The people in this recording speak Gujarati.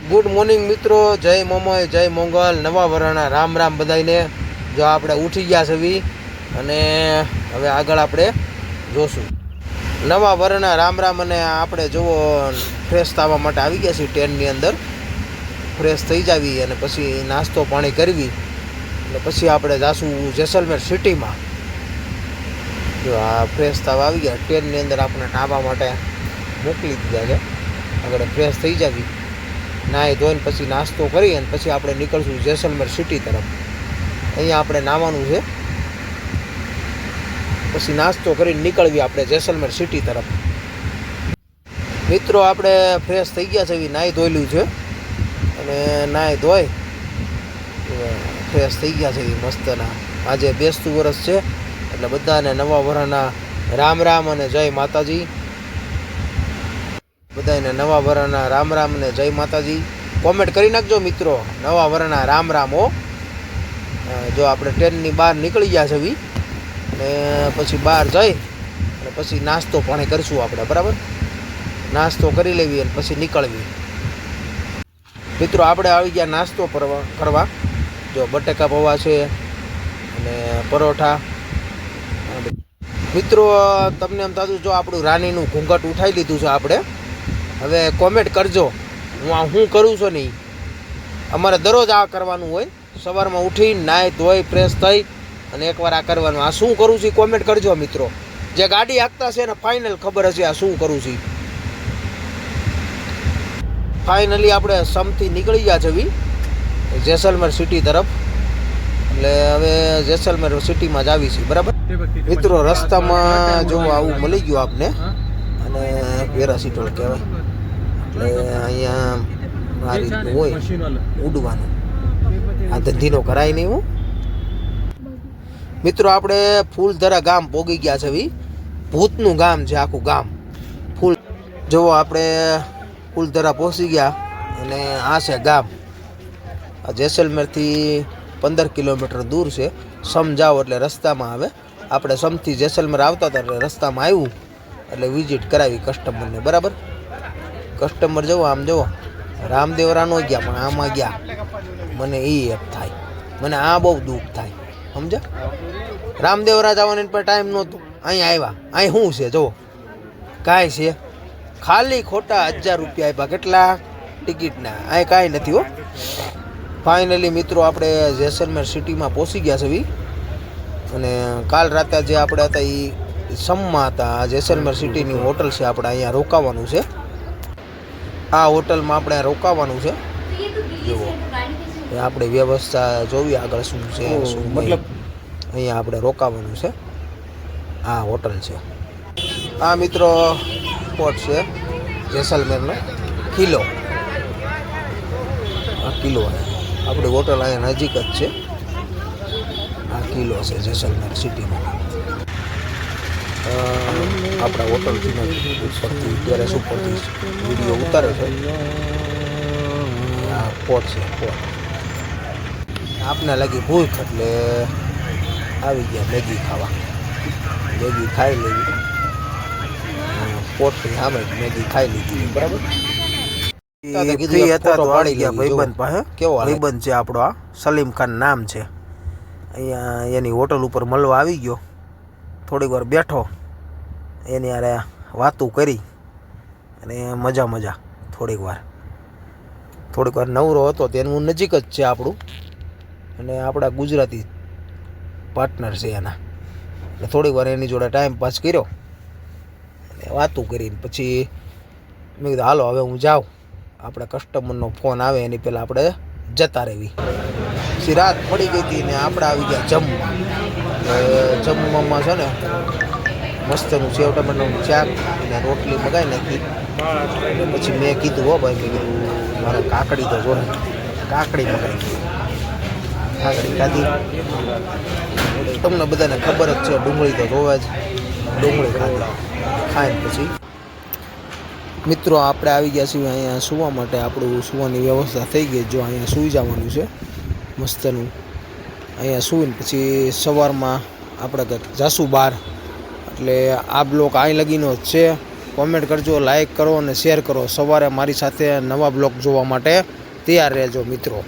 ગુડ મોર્નિંગ મિત્રો, જય મોમોય, જય મોંગલ, નવા વરાણા રામ રામ બધાઈને. જો આપણે ઉઠી ગયા છે અને હવે આગળ આપણે જોશું નવા વરાણા રામ રામ. અને આપણે જુઓ ફ્રેશ થવા માટે આવી ગયા છીએ ટ્રેનની અંદર. ફ્રેશ થઈ જાવી અને પછી નાસ્તો પાણી કરવી અને પછી આપણે જાશું જેસલમેર સિટીમાં. જો આ ફ્રેશ થવા આવી ગયા ટ્રેનની અંદર, આપણે નાહવા માટે મોકલી દીધા છે. આગળ ફ્રેશ થઈ જાવી, નાહી ધોઈને પછી નાસ્તો કરી અને પછી આપણે નીકળશું જેસલમેર સિટી તરફ. અહીંયા આપણે નાહવાનું છે, પછી નાસ્તો કરીને નીકળવી આપણે જેસલમેર સિટી તરફ. મિત્રો આપણે ફ્રેશ થઈ ગયા છે, એવી નાહી ધોયેલું છે અને નાહી ધોઈ ફ્રેશ થઈ ગયા છે એવી મસ્તના. આજે બેસતું વરસ છે એટલે બધાને નવા વરાના રામ રામ અને જય માતાજી. બધાને નવા વરાના રામ રામ અને જય માતાજી. કોમેન્ટ કરી નાખજો મિત્રો, નવા વરાના રામ રામ હો. જો આપણે ટ્રેનની બહાર નીકળી ગયા છે અને પછી બહાર જઈ અને પછી નાસ્તો પાણી કરીશું આપણે, બરાબર. નાસ્તો કરી લેવી અને પછી નીકળવી. મિત્રો આપણે આવી ગયા નાસ્તો કરવા. જો બટેકા પૌવા છે અને પરોઠા. મિત્રો તમને એમ થતું જો આપણું રાનીનું ઘૂંઘટ ઉઠાવી લીધું છે આપણે. હવે કોમેન્ટ કરજો હું કરું છું નહીં. અમારે દરરોજ આ કરવાનું હોય, સવારમાં ઉઠીને નાહી ધોઈ ફ્રેશ થઈ અને એકવાર આ કરવાનું. આ શું કરું છું કોમેન્ટ કરજો મિત્રો. જે ગાડી હાંકતા છે એને ફાઇનલ ખબર હશે આ શું કરું છું. ફાઇનલી આપણે સમથી નીકળી ગયા છે જેસલમેર સિટી તરફ. એટલે હવે જેસલમેર સિટીમાં જ આવી છે, બરાબર મિત્રો. રસ્તામાં જો આવું મળી ગયું આપને અને પેરાસિટોલ કહેવાય. એટલે અહીંયા આ રીતનું હોય ઉડવાનું. આ ધંધીનો કરાય નહીં હું. મિત્રો આપણે ફૂલધરા ગામ પોગી ગયા છે. ભૂતનું ગામ છે આખું ગામ. ફૂલ જુઓ આપણે ફૂલધરા પહોંચી ગયા અને આ છે ગામ. આ જેસલમેરથી 15 કિલોમીટર દૂર છે. સમ જાઓ એટલે રસ્તામાં આવે. આપણે સમથી જેસલમેર આવતા હતા એટલે રસ્તામાં આવ્યું એટલે વિઝિટ કરાવી કસ્ટમરને, બરાબર. કસ્ટમર જવો આમ જુઓ રામદેવરા ન ગયા પણ આમાં ગયા. મને એ એક થાય, મને આ બહુ દુઃખ થાય, સમજ્યા. રામદેવરા જવાનો પણ ટાઈમ નહોતો. અહીંયા આવ્યા. અહીં શું છે જુઓ, કાંઈ છે ખાલી ખોટા 1000 રૂપિયા આપ્યા. કેટલા ટિકિટના? અહીં કાંઈ નથી હો. ફાઇનલી મિત્રો આપણે જેસલમેર સિટીમાં પહોંચી ગયા છે અને કાલ રાતે જે આપણે હતા એ સમમાં હતા. જેસલમેર સિટીની હોટલ છે, આપણે અહીંયા રોકાવાનું છે. આ હોટલમાં આપણે રોકાવાનું છે. જુઓ આપણે વ્યવસ્થા જોવી આગળ શું છે શું, મતલબ અહીંયા આપણે રોકાવાનું છે. આ હોટલ છે. આ મિત્રો સ્પોટ છે જેસલમેરનો કિલ્લો. આ કિલ્લો આપણી હોટલ અહીંયા નજીક જ છે. આ કિલ્લો છે જેસલમેર સિટીમાં. આપણા હોટલથી ઉપરથી ટેરેસ ઉપરથી વિડીયો ઉતારે છે. આ પોટ છે પોટ. આપને લાગી ભૂખ એટલે આવી ગયા મેગી ખાવા. મેગી ખાઈ લેવી. પોટની સામે મેગી ખાઈ લીધી, બરાબર. ફ્રી હતા તો વાળી ગયા ભાઈબંધ પાસે. કેવો ભાઈબંધ છે આપણો, આ સલીમ ખાન નામ છે. અહીંયા એની હોટલ ઉપર મળવા આવી ગયો. થોડીક વાર બેઠો, એની યારે વાતું કરી અને મજા થોડીક વાર નવરો હતો. તેનું નજીક જ છે આપણું અને આપણા ગુજરાતી પાર્ટનર છે એના. એટલે થોડીક વાર એની જોડે ટાઈમ પાસ કર્યો અને વાતું કરીને પછી મેં કીધું હાલો હવે હું જાઉં. આપણે કસ્ટમરનો ફોન આવે એની પહેલાં આપણે જતા રહેવી. પછી રાત પડી ગઈ હતી ને આપણે આવી ગયા જમવા. જમવામાં છે ને મસ્તનું સેવ ટમેટાનું શાક અને રોટલી મગાવી નાખી. પછી મેં કીધું હો ભાઈ, મેં કીધું મારે કાકડી તો જોડે. કાકડી મગાવી, કાકડી ખાધી. તમને બધાને ખબર જ છે ડુંગળી તો જોવે જ. ડુંગળી ખાધી. ખાઈને પછી મિત્રો આપણે આવી ગયા છીએ અહીંયા સૂવા માટે. આપણું સૂવાની વ્યવસ્થા થઈ ગઈ. જો અહીંયા સૂઈ જવાનું છે મસ્તનું. અહીંયા સૂઈને પછી સવારમાં આપણે કંઈક જાશું બહાર. એટલે આ બ્લોક અહીં લગીનો જ છે. કોમેન્ટ કરજો, લાઈક કરો અને શેર કરો. સવારે મારી સાથે નવા બ્લોગ જોવા માટે તૈયાર રહેજો મિત્રો.